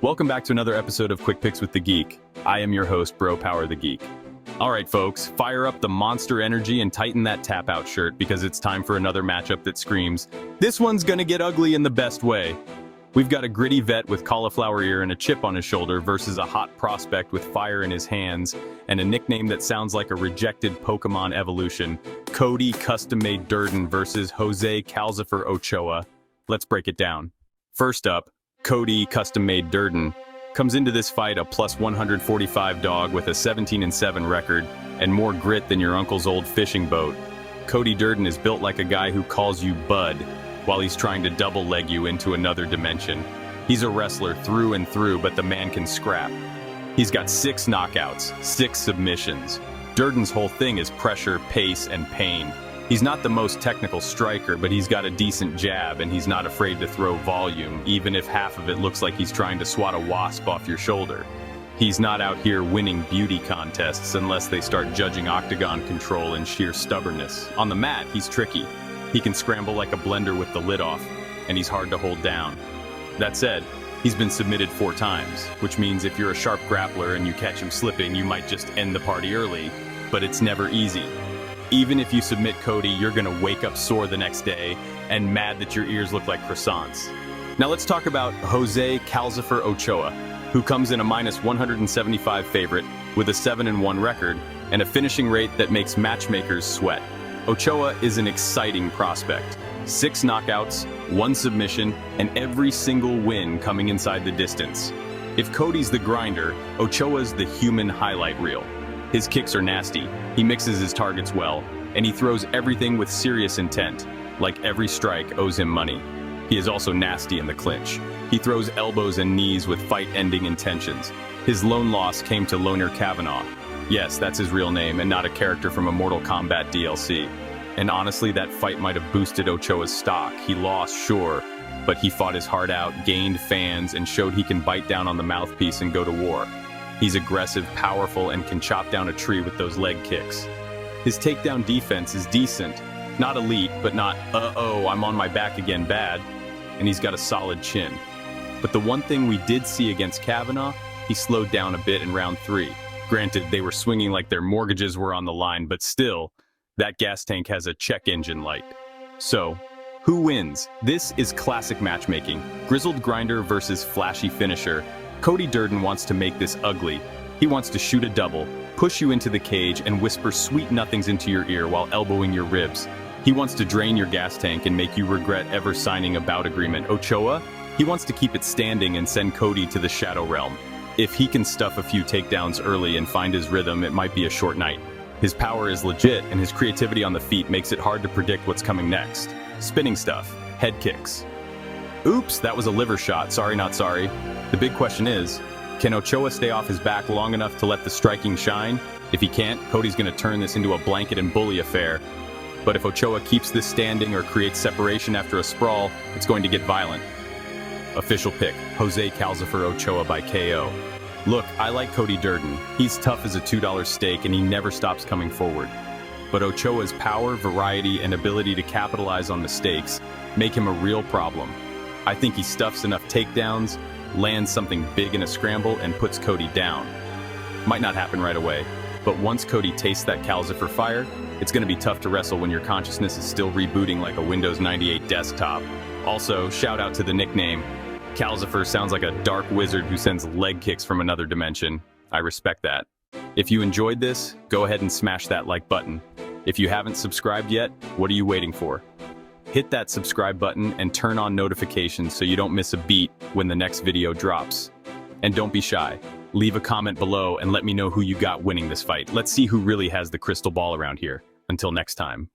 Welcome back to another episode of Quick Picks with the Geek. I am your host, Bro Power the Geek. Alright folks, fire up the monster energy and tighten that tap-out shirt because it's time for another matchup that screams, this one's gonna get ugly in the best way. We've got a gritty vet with cauliflower ear and a chip on his shoulder versus a hot prospect with fire in his hands and a nickname that sounds like a rejected Pokemon evolution. Cody custom-made Durden versus Jose Calcifer Ochoa. Let's break it down. First up, Cody custom-made Durden comes into this fight a plus 145 dog with a 17-7 record and more grit than your uncle's old fishing boat. Cody Durden is built like a guy who calls you bud while he's trying to double leg you into another dimension. He's a wrestler through and through, but the man can scrap. He's got 6 knockouts, 6 submissions. Durden's whole thing is pressure, pace, and pain. He's not the most technical striker, but he's got a decent jab, and he's not afraid to throw volume, even if half of it looks like he's trying to swat a wasp off your shoulder. He's not out here winning beauty contests unless they start judging octagon control and sheer stubbornness. On the mat, he's tricky. He can scramble like a blender with the lid off, and he's hard to hold down. That said, he's been submitted 4 times, which means if you're a sharp grappler and you catch him slipping, you might just end the party early, but it's never easy. Even if you submit Cody, you're gonna wake up sore the next day and mad that your ears look like croissants. Now let's talk about Jose Calcifer Ochoa, who comes in a minus 175 favorite with a 7-1 record and a finishing rate that makes matchmakers sweat. Ochoa is an exciting prospect. 6 knockouts, 1 submission, and every single win coming inside the distance. If Cody's the grinder, Ochoa's the human highlight reel. His kicks are nasty, he mixes his targets well, and he throws everything with serious intent, like every strike owes him money. He is also nasty in the clinch. He throws elbows and knees with fight-ending intentions. His lone loss came to Loner Kavanaugh. Yes, that's his real name, and not a character from a Mortal Kombat DLC. And honestly, that fight might have boosted Ochoa's stock. He lost, sure, but he fought his heart out, gained fans, and showed he can bite down on the mouthpiece and go to war. He's aggressive, powerful, and can chop down a tree with those leg kicks. His takedown defense is decent. Not elite, but not, uh-oh, I'm on my back again bad. And he's got a solid chin. But the one thing we did see against Kavanaugh, he slowed down a bit in round 3. Granted, they were swinging like their mortgages were on the line, but still, that gas tank has a check engine light. So, who wins? This is classic matchmaking. Grizzled grinder versus flashy finisher. Cody Durden wants to make this ugly. He wants to shoot a double, push you into the cage, and whisper sweet nothings into your ear while elbowing your ribs. He wants to drain your gas tank and make you regret ever signing a bout agreement. Ochoa? He wants to keep it standing and send Cody to the Shadow Realm. If he can stuff a few takedowns early and find his rhythm, it might be a short night. His power is legit, and his creativity on the feet makes it hard to predict what's coming next. Spinning stuff, head kicks. Oops, that was a liver shot, sorry not sorry. The big question is, can Ochoa stay off his back long enough to let the striking shine? If he can't, Cody's gonna turn this into a blanket and bully affair. But if Ochoa keeps this standing or creates separation after a sprawl, it's going to get violent. Official pick, Jose Calcifer Ochoa by KO. Look, I like Cody Durden. He's tough as a $2 steak and he never stops coming forward. But Ochoa's power, variety, and ability to capitalize on mistakes make him a real problem. I think he stuffs enough takedowns, lands something big in a scramble, and puts Cody down. Might not happen right away, but once Cody tastes that Calcifer fire, it's gonna be tough to wrestle when your consciousness is still rebooting like a Windows 98 desktop. Also, shout out to the nickname. Calcifer sounds like a dark wizard who sends leg kicks from another dimension. I respect that. If you enjoyed this, go ahead and smash that like button. If you haven't subscribed yet, what are you waiting for? Hit that subscribe button and turn on notifications so you don't miss a beat when the next video drops. And don't be shy. Leave a comment below and let me know who you got winning this fight. Let's see who really has the crystal ball around here. Until next time.